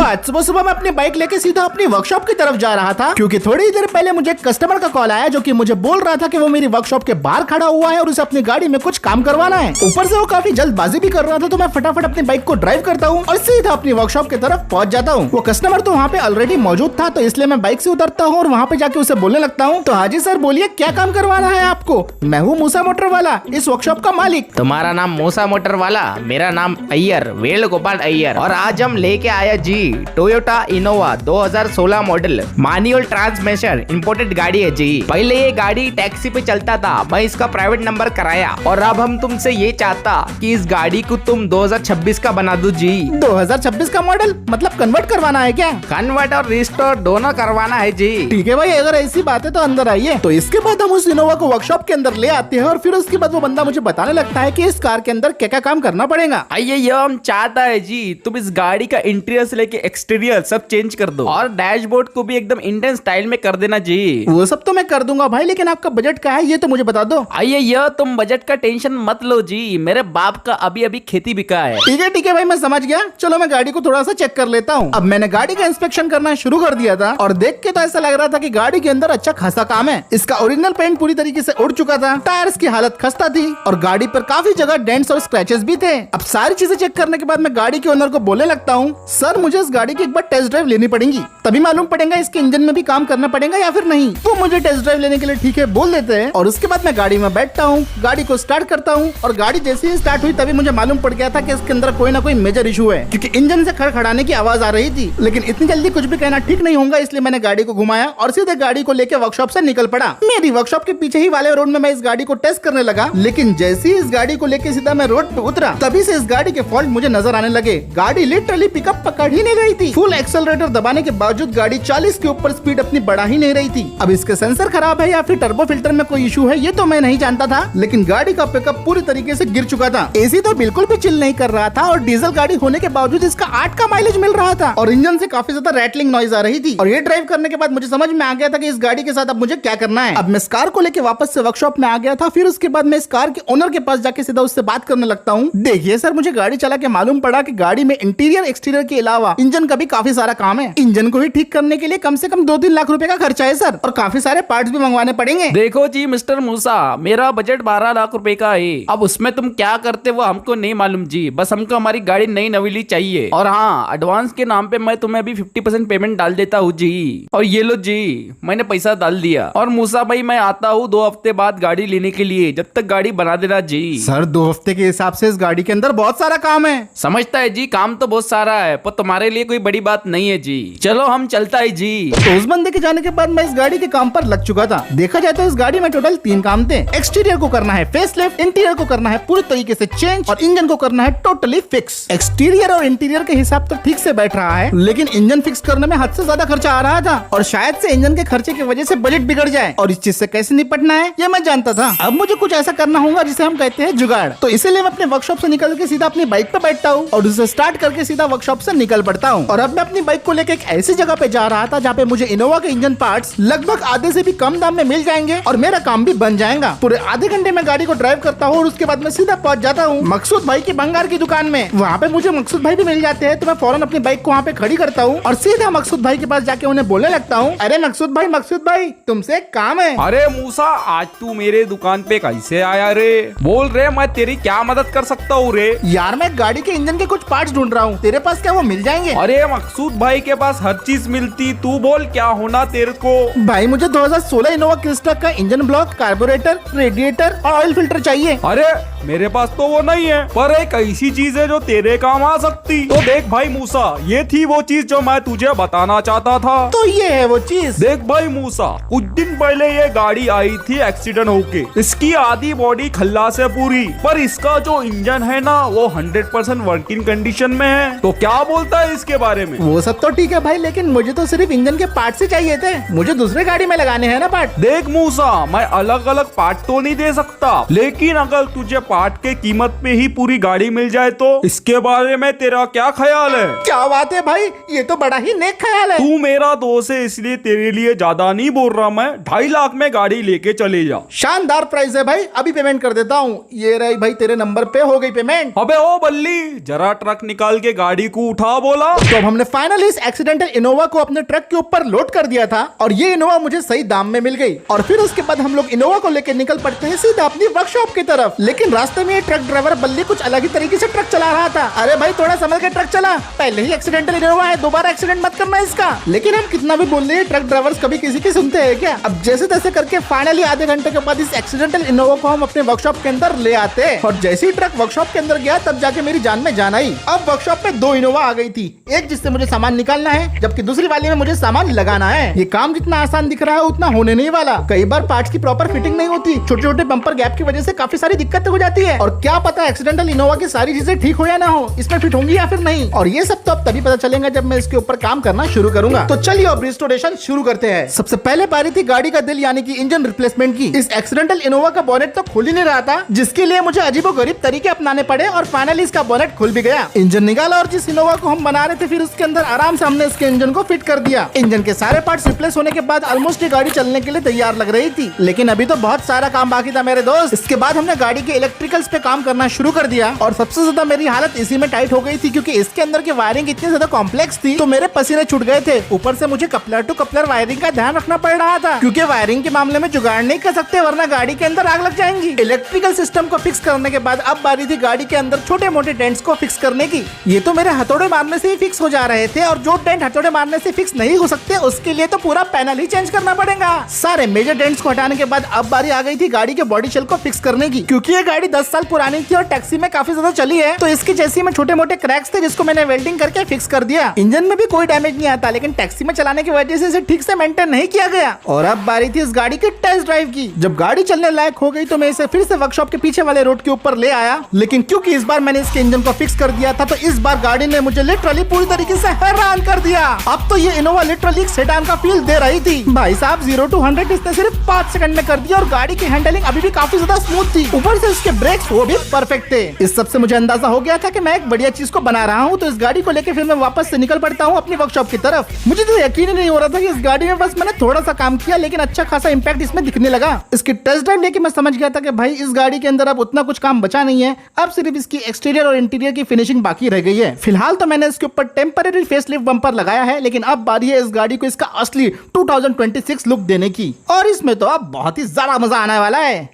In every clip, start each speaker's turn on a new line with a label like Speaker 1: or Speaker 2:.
Speaker 1: आज सुबह सुबह मैं अपनी बाइक लेके सीधा अपनी वर्कशॉप की तरफ जा रहा था, क्योंकि थोड़ी देर पहले मुझे एक कस्टमर का कॉल आया जो कि मुझे बोल रहा था कि वो मेरी वर्कशॉप के बाहर खड़ा हुआ है और उसे अपनी गाड़ी में कुछ काम करवाना है। ऊपर से वो काफी जल्दबाजी भी कर रहा था, तो मैं फटाफट अपनी बाइक को ड्राइव करता हूँ और सीधा अपनी वर्कशॉप की तरफ पहुंच जाता हूँ। वो कस्टमर तो वहाँ पे ऑलरेडी मौजूद था, तो इसलिए मैं बाइक से उतरता हूँ और वहाँ पे जाके उसे बोलने लगता हूँ, तो हाजी सर बोलिए क्या काम करवाना है आपको? मैं हूँ मूसा मोटर वाला, इस वर्कशॉप का मालिक।
Speaker 2: तुम्हारा नाम मूसा मोटर वाला, मेरा नाम अय्यर, वेणुगोपाल अय्यर, और आज हम लेके आया जी Toyota Innova 2016 model manual transmission imported गाड़ी है जी। पहले ये गाड़ी टैक्सी पे चलता था, मैं इसका प्राइवेट नंबर कराया और अब हम तुमसे ये चाहता कि इस गाड़ी को तुम 2026 का बना दो जी।
Speaker 1: 2026 का मॉडल मतलब कन्वर्ट करवाना है क्या?
Speaker 2: कन्वर्ट और रिस्टोर दोनों करवाना है जी।
Speaker 1: ठीक है भाई, अगर ऐसी बात है तो अंदर आइए। तो इसके बाद हम उस इनोवा को वर्कशॉप के अंदर ले आते हैं और फिर उसके बाद वो बंदा मुझे बताने लगता है कि इस कार के अंदर क्या क्या काम करना पड़ेगा।
Speaker 2: आइए, ये हम चाहता है जी तुम इस गाड़ी का इंटीरियर से लेके एक्सटीरियर सब चेंज कर दो और डैशबोर्ड को भी एकदम इंडियन स्टाइल में कर देना जी।
Speaker 1: वो सब तो मैं कर दूंगा भाई, लेकिन आपका बजट क्या है ये तो मुझे बता दो।
Speaker 2: आइए, ये तुम बजट का टेंशन मत लो जी, मेरे बाप का अभी अभी खेती बिका है।
Speaker 1: ठीक है भाई, मैं समझ गया। चलो मैं गाड़ी को थोड़ा सा चेक कर लेता हूँ। अब मैंने गाड़ी का इंस्पेक्शन करना शुरू कर दिया था और देख के तो ऐसा लग रहा था कि गाड़ी के अंदर अच्छा खासा काम है। इसका ओरिजिनल पेंट पूरी तरीके से उड़ चुका था, टायर्स की हालत खस्ता थी और गाड़ी पर काफी जगह डेंट्स और स्क्रैचेस भी थे। अब सारी चीजें चेक करने के बाद मैं गाड़ी के ओनर को बोलने लगता हूँ, सर मुझे इस गाड़ी की एक बार टेस्ट ड्राइव लेनी पड़ेगी, तभी मालूम पड़ेगा इसके इंजन में भी काम करना पड़ेगा या फिर नहीं। वो मुझे टेस्ट ड्राइव लेने के लिए ठीक है बोल देते हैं और उसके बाद मैं गाड़ी में बैठता हूँ, गाड़ी को स्टार्ट करता हूँ और गाड़ी जैसे ही स्टार्ट हुई तभी मुझे मालूम पड़ गया था कि इसके अंदर कोई ना कोई मेजर इशू है, क्योंकि इंजन से खड़खड़ाने की आवाज आ रही थी। लेकिन इतनी जल्दी कुछ भी कहना ठीक नहीं होगा, इसलिए मैंने गाड़ी को घुमाया और सीधे गाड़ी को लेकर वर्कशॉप से निकल पड़ा। मेरी वर्कशॉप के पीछे ही वाले रोड में मैं इस गाड़ी को टेस्ट करने लगा, लेकिन जैसे ही इस गाड़ी को लेकर सीधा मैं रोड पे उतरा तभी से इस गाड़ी के फॉल्ट मुझे नजर आने लगे। गाड़ी लिटरली पिकअप पकड़ ही नहीं रही थी। फुल एक्सेलरेटर दबाने के बावजूद गाड़ी 40 के ऊपर स्पीड अपनी बढ़ा ही नहीं रही थी। अब इसके सेंसर खराब है या फिर टर्बो फिल्टर में कोई इशू है ये तो मैं नहीं जानता था, लेकिन गाड़ी का पिकअप पूरी तरीके से गिर चुका था। एसी तो बिल्कुल भी चिल नहीं कर रहा था और डीजल गाड़ी होने के बावजूद इसका 8 का माइलेज मिल रहा था और इंजन से काफी ज्यादा रैटलिंग नॉइज आ रही थी। और ये ड्राइव करने के बाद मुझे समझ में आ गया था कि इस गाड़ी के साथ अब मुझे क्या करना है। अब मैं इस कार को लेके वापस से वर्कशॉप में आ गया था। फिर उसके बाद मैं इस कार के ओनर के पास जाके सीधा उससे बात करने लगता हूँ, देखिए सर मुझे गाड़ी चला के मालूम पड़ा कि गाड़ी में इंटीरियर एक्सटीरियर के अलावा इंजन का भी काफी सारा काम है। इंजन को ही ठीक करने के लिए कम से कम 2-3 लाख रुपए का खर्चा है सर, और काफी सारे पार्ट्स भी मंगवाने पड़ेंगे।
Speaker 2: देखो जी मिस्टर मूसा, मेरा बजट 12 लाख रुपए का है। अब उसमें तुम क्या करते वो हमको नहीं मालूम जी, बस हमको हमारी गाड़ी नई नवीली चाहिए। और हाँ, एडवांस के नाम पे मैं तुम्हें अभी 50% पेमेंट डाल देता हूँ जी। और ये लो जी, मैंने पैसा डाल दिया। और मूसा भाई मैं आता हूँ 2 हफ्ते बाद गाड़ी लेने के लिए, जब तक गाड़ी बना देना जी।
Speaker 1: सर 2 हफ्ते के हिसाब से इस गाड़ी के अंदर बहुत सारा काम है।
Speaker 2: समझता है जी, काम तो बहुत सारा है पर तुम्हारे लिए कोई बड़ी बात नहीं है जी। चलो हम चलता है जी।
Speaker 1: तो उस बंदे के जाने के बाद मैं इस गाड़ी के काम पर लग चुका था। देखा जाए तो इस गाड़ी में टोटल 3 काम थे। एक्सटीरियर को करना है फेसलिफ्ट, इंटीरियर को करना है पूरी तरीके से चेंज और इंजन को करना है टोटली फिक्स। एक्सटीरियर और इंटीरियर के हिसाब तो ठीक से बैठ रहा है, लेकिन इंजन फिक्स करने में हद से ज्यादा खर्चा आ रहा था और शायद से इंजन के खर्चे की वजह से बजट बिगड़ जाए। और इस चीज से कैसे निपटना है ये मैं जानता था। अब मुझे कुछ ऐसा करना होगा जिसे हम कहते हैं जुगाड़। तो इसीलिए मैं अपने वर्कशॉप से निकल के सीधा अपनी बाइक पे बैठता हूँ और उसे स्टार्ट करके सीधा वर्कशॉप से निकल पड़ता हूँ। और अब मैं अपनी बाइक को लेकर एक ऐसी जगह पे जा रहा था जहाँ पे मुझे इनोवा के इंजन पार्ट्स लगभग आधे से भी कम दाम में मिल जाएंगे और मेरा काम भी बन जाएगा। पूरे आधे घंटे में गाड़ी को ड्राइव करता हूँ और उसके बाद मैं सीधा पहुंच जाता हूँ मकसूद भाई की भंगार की दुकान में। वहाँ पे मुझे मकसूद भाई भी मिल जाते हैं, तो मैं फौरन अपनी बाइक को वहाँ पे खड़ी करता हूँ और सीधा मकसूद भाई के पास जाके उन्हें बोलने लगता हूँ, अरे मकसूद भाई तुमसे एक काम है।
Speaker 3: अरे मूसा, आज तू मेरे दुकान पे कैसे आया रे? बोल रे, मैं तेरी क्या मदद कर सकता हूँ रे?
Speaker 1: यार मैं गाड़ी के इंजन के कुछ पार्ट्स ढूंढ रहा हूँ, तेरे पास क्या वो मिल जाएंगे?
Speaker 3: अरे मकसूद भाई के पास हर चीज मिलती, तू बोल क्या होना तेरे को?
Speaker 1: भाई मुझे 2016 इनोवा क्रिस्टा का इंजन ब्लॉक, कार्बोरेटर, रेडिएटर और ऑयल फिल्टर चाहिए।
Speaker 3: अरे मेरे पास तो वो नहीं है, पर एक ऐसी चीज है जो तेरे काम आ सकती। तो देख भाई मूसा, ये थी वो चीज जो मैं तुझे बताना चाहता था।
Speaker 1: तो ये है वो चीज।
Speaker 3: देख भाई मूसा, कुछ दिन पहले ये गाड़ी आई थी एक्सीडेंट होके। इसकी आधी बॉडी खल्ला से पूरी, पर इसका जो इंजन है ना वो 100% वर्किंग कंडीशन में है। तो क्या बोलता है इसके बारे में?
Speaker 1: वो सब तो ठीक है भाई, लेकिन मुझे तो सिर्फ इंजन के पार्ट ही चाहिए थे, मुझे दूसरे गाड़ी में लगाने हैं ना पार्ट।
Speaker 3: देख मूसा, मैं अलग अलग पार्ट तो नहीं दे सकता, लेकिन अगर तुझे पार्ट के कीमत पे ही पूरी गाड़ी मिल जाए तो इसके बारे में तेरा क्या ख्याल है?
Speaker 1: क्या बात है भाई, ये तो बड़ा ही नेक ख्याल है।
Speaker 3: तू मेरा दोस्त है इसलिए तेरे लिए ज्यादा नहीं बोल रहा मैं, 2.5 लाख में गाड़ी लेके चले जा।
Speaker 1: शानदार प्राइस है भाई, अभी पेमेंट कर देता हूँ। ये रही भाई तेरे नंबर पे हो गई पेमेंट।
Speaker 3: अबे ओ बल्ली, जरा ट्रक निकाल के गाड़ी को उठा बोला।
Speaker 1: तो अब हमने फाइनली इस एक्सीडेंटल इनोवा को अपने ट्रक के ऊपर लोड कर दिया था और ये इनोवा मुझे सही दाम में मिल गई। और फिर उसके बाद हम लोग इनोवा को लेकर निकल पड़ते हैं सीधा अपनी वर्कशॉप की तरफ। लेकिन रास्ते में ये ट्रक ड्राइवर बल्ली कुछ अलग ही तरीके से ट्रक चला रहा था। अरे भाई थोड़ा संभल के ट्रक चला, पहले ही एक्सीडेंटल इनोवा है, दोबारा एक्सीडेंट मत करना इसका। लेकिन हम कितना भी बोल रहे हैं, ट्रक ड्राइवर्स कभी किसी की सुनते हैं क्या। अब जैसे तैसे करके फाइनली आधे घंटे के बाद इस एक्सीडेंटल इनोवा को हम अपने वर्कशॉप के अंदर ले आते हैं। और जैसे ही ट्रक वर्कशॉप के अंदर गया तब जाके मेरी जान में जान आई। अब वर्कशॉप में दो इनोवा आ गई थी, एक जिससे मुझे सामान निकालना है जबकि दूसरी वाली में मुझे सामान लगाना है। ये काम जितना आसान दिख रहा है उतना होने नहीं वाला। कई बार पार्ट्स की प्रॉपर फिटिंग नहीं होती, छोटे छोटे बम्पर गैप की वजह से काफी सारी दिक्कतें हो जाती है। और क्या पता एक्सीडेंटल इनोवा की सारी चीजें ठीक हो या ना हो, इसमें फिट होंगी या फिर नहीं। और ये सब तो अब तभी पता चलेगा जब मैं इसके ऊपर काम करना शुरू करूंगा। तो चलिए अब रिस्टोरेशन शुरू करते हैं। सबसे पहले बारी थी गाड़ी का दिल यानी कि इंजन रिप्लेसमेंट की। इस एक्सीडेंटल इनोवा का बोनेट तो खुल ही नहीं रहा था, जिसके लिए मुझे अजीबोगरीब तरीके अपनाने पड़े और फाइनली इसका बोनेट खुल भी गया। इंजन निकाला और जिस इनोवा को हम बना रहे थे फिर उसके अंदर आराम से हमने इसके इंजन को फिट कर दिया। इंजन के सारे पार्ट्स रिप्लेस होने के बाद ऑलमोस्ट ये गाड़ी चलने के लिए तैयार लग रही थी। लेकिन अभी तो बहुत सारा काम बाकी था मेरे दोस्त। इसके बाद हमने गाड़ी के इलेक्ट्रिकल्स पे काम करना शुरू कर दिया और सबसे ज्यादा मेरी हालत इसी में टाइट हो गई थी क्योंकि इसके अंदर की वायरिंग इतनी ज्यादा कॉम्प्लेक्स थी तो मेरे पसीने छूट गए थे। ऊपर से मुझे कपलर टू कपलर वायरिंग का ध्यान रखना पड़ रहा था क्योंकि वायरिंग के मामले में जुगाड़ नहीं कर सकते वरना गाड़ी के अंदर आग लग जाएंगी। इलेक्ट्रिकल सिस्टम को फिक्स करने के बाद अब बारी थी गाड़ी के अंदर छोटे मोटे डेंट्स को फिक्स करने की। ये तो मेरे हथौड़े मारने से ही फिक्स हो जा रहे थे और जो डेंट हथौड़े मारने से फिक्स नहीं हो सकते उसके लिए तो पूरा पैनल ही चेंज करना पड़ेगा। सारे मेजर डेंट्स को हटाने के बाद अब बारी आ गई थी गाड़ी के बॉडी शेल को फिक्स करने की। क्योंकि ये गाड़ी 10 साल पुरानी थी और टैक्सी में काफी ज्यादा चली है तो इसकी जैसी में छोटे मोटे क्रैक्स थे जिसको मैंने वेल्डिंग करके फिक्स कर दिया। इंजन में भी कोई डैमेज नहीं आता लेकिन टैक्सी में चलाने की वजह से इसे ठीक से मेंटेन नहीं किया गया। और अब बारी थी इस गाड़ी की टेस्ट ड्राइव की। जब गाड़ी चलने लायक हो गई तो मैं इसे फिर से वर्कशॉप के पीछे वाले रोड के ऊपर ले आया। लेकिन क्योंकि इस बार मैंने इसके इंजन को फिक्स कर दिया था तो इस बार गाड़ी ने मुझे लिटरली पूरी तरीके से हैरान कर दिया। अब तो ये इनोवा लिटरली एक सेडान का फील दे रही थी। भाई साहब 0 to 100 इसने सिर्फ 5 सेकंड में कर दिया और गाड़ी की हैंडलिंग अभी भी काफी ज्यादा स्मूथ थी। ऊपर से इसके ब्रेक्स वो भी परफेक्ट थे। इस सब से मुझे अंदाजा हो गया था कि मैं एक बढ़िया चीज को बना रहा हूँ तो इस गाड़ी को लेकर फिर मैं वापस से निकल पड़ता हूँ अपनी वर्कशॉप की तरफ। मुझे तो यकीन ही नहीं हो रहा था कि इस गाड़ी में बस मैंने थोड़ा सा काम किया लेकिन अच्छा खासा इम्पैक्ट इसमें दिखने लगा। इसकी टेस्ट ड्राइव लेके मैं समझ गया था कि भाई इस गाड़ी के अंदर अब उतना कुछ काम बचा नहीं है, अब सिर्फ इसकी एक्सटीरियर और इंटीरियर की फिनिशिंग बाकी रह गई है। फिलहाल तो मैंने इसके ऊपर टेम्पररी फेसलिफ्ट बम्पर लगाया है लेकिन अब बारी है इस गाड़ी को इसका असली 2026 लुक देने की और इसमें तो अब बहुत ही ज्यादा मजा आने वाला है।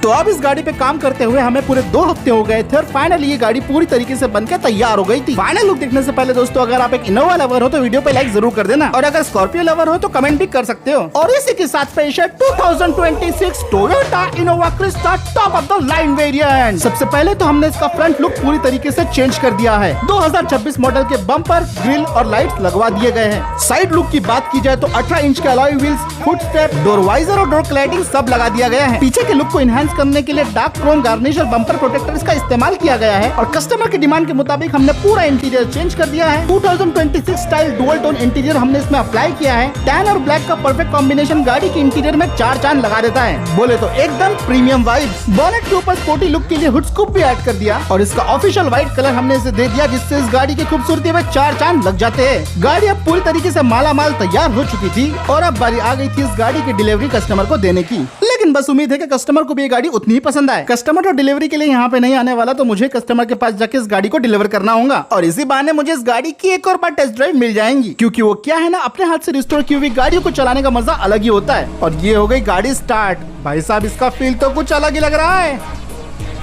Speaker 1: तो अब इस गाड़ी पे काम करते हुए हमें पूरे 2 हफ्ते हो गए थे और फाइनली ये गाड़ी पूरी तरीके से बनकर तैयार हो गई थी। फाइनल लुक देखने से पहले दोस्तों अगर आप एक इनोवा लवर हो तो वीडियो पे लाइक जरूर कर देना और अगर स्कॉर्पियो लवर हो तो कमेंट भी कर सकते हो। और इसी के साथ पेश है 2026 Toyota Innova Crysta top of the line variant. सबसे पहले तो हमने इसका फ्रंट लुक पूरी तरीके से चेंज कर दिया है। 2026 मॉडल के बम्पर, ग्रिल और लाइट्स लगवा दिए गए हैं। साइड लुक की बात की जाए तो 18 इंच के alloy wheels, foot step, door visor और डोर क्लैडिंग सब लगा दिया गया है। पीछे के लुक को इनहांस करने के लिए डार्क क्रोम गार्निश और बम्पर प्रोटेक्टर का इस्तेमाल किया गया है और कस्टमर की डिमांड के मुताबिक हमने पूरा इंटीरियर चेंज कर दिया है। 2026 स्टाइल डुअल टोन इंटीरियर हमने इसमें अप्लाई किया है। टैन और ब्लैक का परफेक्ट कॉम्बिनेशन गाड़ी के इंटीरियर में 4 चांद लगा देता है। बोले तो एकदम प्रीमियम वाइब्स। बोनेट के ऊपर स्पोर्टी लुक के लिए हुड स्कूप भी ऐड कर दिया और इसका ऑफिशियल व्हाइट कलर हमने इसे दे दिया जिससे इस गाड़ी की खूबसूरती में 4 चांद लग जाते हैं। गाड़ी अब पूरी तरीके से मालामाल तैयार हो चुकी थी और अब बारी आ गई थी इस गाड़ी की डिलीवरी कस्टमर को देने की। लेकिन बस उम्मीद है कि कस्टमर को भी ये गाड़ी उतनी ही पसंद आए। कस्टमर तो डिलीवरी के लिए यहाँ पे नहीं आने वाला तो मुझे कस्टमर के पास जाके इस गाड़ी को डिलीवर करना होगा और इसी बहाने मुझे इस गाड़ी की एक और बार टेस्ट ड्राइव मिल जाएंगी क्योंकि वो क्या है ना, अपने हाथ से रिस्टोर की हुई गाड़ियों को चलाने का मजा अलग ही होता है। और ये हो गई गाड़ी स्टार्ट। भाई साहब इसका फील तो कुछ अलग ही लग रहा है।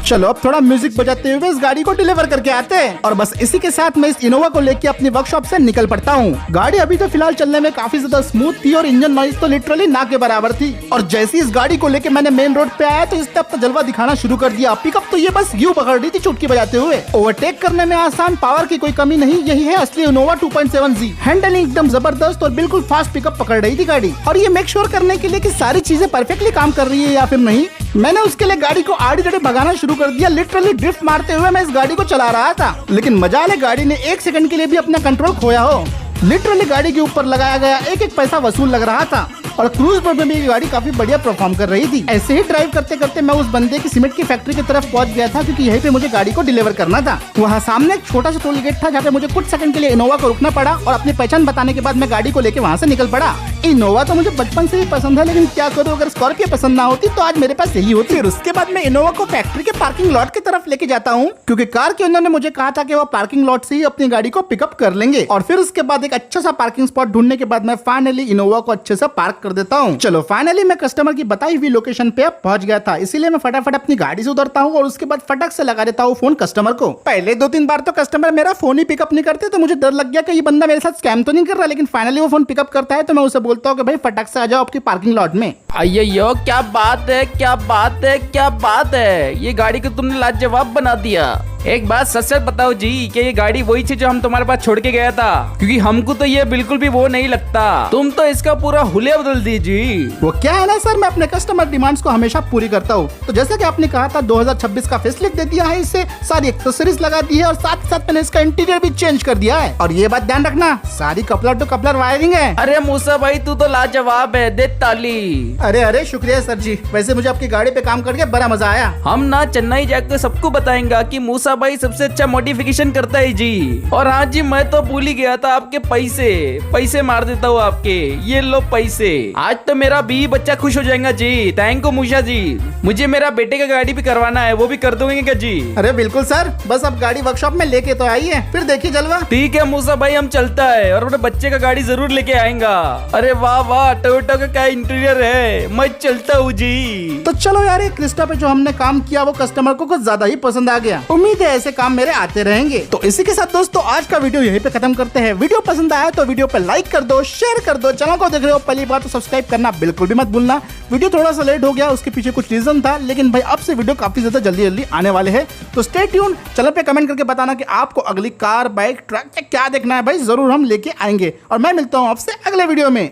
Speaker 1: चलो अब थोड़ा म्यूजिक बजाते हुए इस गाड़ी को डिलीवर करके आते हैं और बस इसी के साथ मैं इस इनोवा को लेके अपनी वर्कशॉप से निकल पड़ता हूँ। गाड़ी अभी तो फिलहाल चलने में काफी ज्यादा स्मूथ थी और इंजन नॉइज तो लिटरली ना के बराबर थी। और जैसे इस गाड़ी को लेके मैंने मेन रोड पे आया तो इसने अपना जलवा दिखाना शुरू कर दिया। पिकअप तो ये बस यूं पकड़ रही थी चुटकी बजाते हुए। ओवरटेक करने में आसान, पावर की कोई कमी नहीं, यही है असली इनोवा 2.7G। हैंडलिंग एकदम जबरदस्त और बिल्कुल फास्ट पिकअप पकड़ रही थी गाड़ी। और ये मेक श्योर करने के लिए कि सारी चीजें परफेक्टली काम कर रही है या फिर नहीं, मैंने उसके लिए गाड़ी को आड़ी टेढ़ी भगाना शुरू कर दिया। लिटरली ड्रिफ्ट मारते हुए मैं इस गाड़ी को चला रहा था लेकिन मजाल है गाड़ी ने 1 सेकंड के लिए भी अपना कंट्रोल खोया हो। लिटरली गाड़ी के ऊपर लगाया गया एक एक पैसा वसूल लग रहा था और क्रूज पर भी मेरी गाड़ी काफी बढ़िया परफॉर्म कर रही थी। ऐसे ही ड्राइव करते करते मैं उस बंदे की सीमेंट की फैक्ट्री की तरफ पहुंच गया था क्योंकि यहीं पे मुझे गाड़ी को डिलीवर करना था। वहाँ सामने एक छोटा सा टोल गेट था जहाँ पे मुझे कुछ सेकंड के लिए इनोवा को रुकना पड़ा और अपनी पहचान बताने के बाद मैं गाड़ी को लेके वहाँ से निकल पड़ा। इनोवा तो मुझे बचपन से ही पसंद है, लेकिन क्या करूँ, अगर स्कॉर्पियो पसंद ना होती तो आज मेरे पास यही होती। फिर उसके बाद मैं इनोवा को फैक्ट्री के पार्किंग लॉट की तरफ लेके जाता हूँ, क्योंकि कार के ओनर ने मुझे कहा था कि वो पार्किंग लॉट से ही अपनी गाड़ी को पिकअप कर लेंगे। और फिर उसके बाद एक अच्छा सा पार्किंग स्पॉट ढूंढने के बाद मैं फाइनली इनोवा को अच्छे से पार्क कर देता हूँ। चलो फाइनली मैं कस्टमर की बताई हुई लोकेशन पे पहुंच गया था, इसीलिए मैं फटाफट अपनी गाड़ी से उतरता हूँ और उसके बाद फटक से लगा देता हूँ फोन कस्टमर को। पहले 2-3 बार तो कस्टमर मेरा फोन ही पिकअप नहीं करते, तो मुझे डर लग गया कि ये बंदा मेरे साथ स्कैम तो नहीं कर रहा, लेकिन फाइनली वो फोन पिकअप करता है। तो मैं उसे बोलता हूँ कि भाई फटक से आ जाओ आपकी पार्किंग लॉट में।
Speaker 2: अय्यो क्या बात है, क्या बात है, क्या बात है, ये गाड़ी को तुमने लाजवाब बना दिया। एक बात सच सच बताओ जी, कि ये गाड़ी वही थी जो हम तुम्हारे पास छोड़ के गया था? क्योंकि हमको तो ये बिल्कुल भी वो नहीं लगता। तुम तो इसका पूरा हुलिया बदल दी जी।
Speaker 1: वो क्या है ना सर, मैं अपने कस्टमर डिमांड्स को हमेशा पूरी करता हूँ। तो जैसे कि आपने कहा था 2026 का फेसलिफ्ट दे दिया है, इससे सारी एक्सेसरीज लगा दी है और साथ साथ मैंने इसका इंटीरियर भी चेंज कर दिया है। और ये बात ध्यान रखना, सारी कपलर टू कपलर वायरिंग है।
Speaker 2: अरे मूसा भाई तू तो लाजवाब है, दे ताली।
Speaker 1: अरे अरे शुक्रिया सर जी, वैसे मुझे आपकी गाड़ी पे काम करके बड़ा मजा आया।
Speaker 2: हम ना चेन्नई जाकर सबको बताएंगे कि मूसा भाई सबसे अच्छा मॉडिफिकेशन करता है जी। और हाँ जी, मैं तो भूल ही गया था, आपके पैसे मार देता हूँ आपके, ये लो पैसे। आज तो मेरा भी बच्चा खुश हो जाएगा जी। थैंक यू मूसा जी। मुझे मेरा बेटे का गाड़ी भी करवाना है, वो भी कर दोगे क्या जी?
Speaker 1: अरे बिल्कुल सर, बस अब गाड़ी वर्कशॉप में लेके तो आइए, फिर देखिए जलवा।
Speaker 2: ठीक है मूसा भाई, हम चलता है और अपने बच्चे का गाड़ी जरूर लेके आएगा। अरे वाह वाह, टोयोटा का क्या इंटीरियर है, मैं चलता हूँ जी।
Speaker 1: तो चलो यार, क्रिस्टा पे जो हमने काम किया वो कस्टमर को कुछ ज्यादा ही पसंद आ गया। उम्मीद है ऐसे काम मेरे आते रहेंगे। तो इसी के साथ दोस्तों आज का वीडियो यहीं पे खत्म करते हैं। वीडियो पसंद आया तो वीडियो पे लाइक कर दो, शेयर कर दो। चैनल को देख रहे हो पहली बार तो सब्सक्राइब करना बिल्कुल भी मत भूलना। वीडियो थोड़ा सा लेट हो गया, उसके पीछे कुछ रीजन था, लेकिन भाई अब से वीडियो काफी ज्यादा जल्दी आने वाले हैं। तो स्टे ट्यून। चैनल पे कमेंट करके बताना कि आपको अगली कार, बाइक, ट्रक क्या देखना है, भाई जरूर हम लेके आएंगे। और मैं मिलता हूँ आपसे अगले वीडियो में।